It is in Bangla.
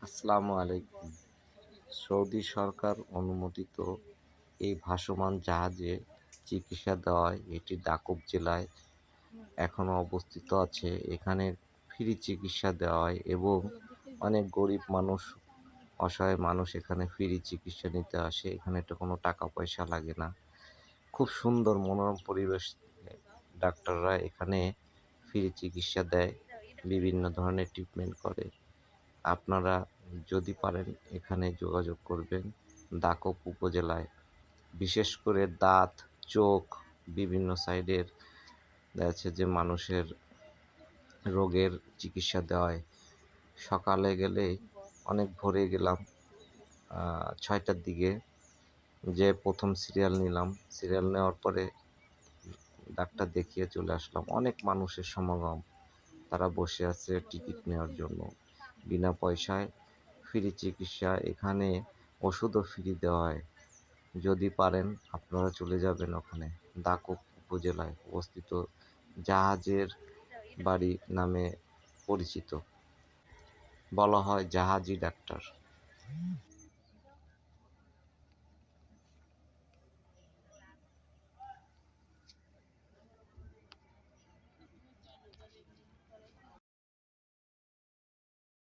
আসসালামু আলাইকুম। সৌদি সরকার অনুমোদিত এই ভাসমান জাহাজে চিকিৎসা দেওয়ায় এটি দাকোপ জেলায় এখনও অবস্থিত আছে। এখানে ফ্রি চিকিৎসা দেওয়া হয় এবং অনেক গরিব মানুষ, অসহায় মানুষ এখানে ফ্রি চিকিৎসা নিতে আসে। এখানে তো কোনো টাকা পয়সা লাগে না। খুব সুন্দর মনোরম পরিবেশ। ডাক্তাররা এখানে ফ্রি চিকিৎসা দেয়, বিভিন্ন ধরনের ট্রিটমেন্ট করে। আপনারা যদি পারেন এখানে যোগাযোগ করবেন দাকোপ উপজেলায়। বিশেষ করে দাঁত, চোখ, বিভিন্ন সাইডের আছে যে মানুষের রোগের চিকিৎসা দেওয়া হয়। সকালে গেলে অনেক ভোরে গেলাম, ৬টার দিকে যে প্রথম সিরিয়াল নিলাম। সিরিয়াল নেওয়ার পরে ডাক্তার দেখিয়ে চলে আসলাম। অনেক মানুষের সমাগম, তারা বসে আছে টিকিট নেওয়ার জন্য। বিনা পয়সায় ফ্রি চিকিৎসা এখানে, ওষুধও ফ্রি দেওয়া হয়। যদি পারেন আপনারা চলে যাবেন ওখানে। দাকোপ উপজেলায় অবস্থিত, জাহাজের বাড়ি নামে পরিচিত, বলা হয় জাহাজি ডাক্তার।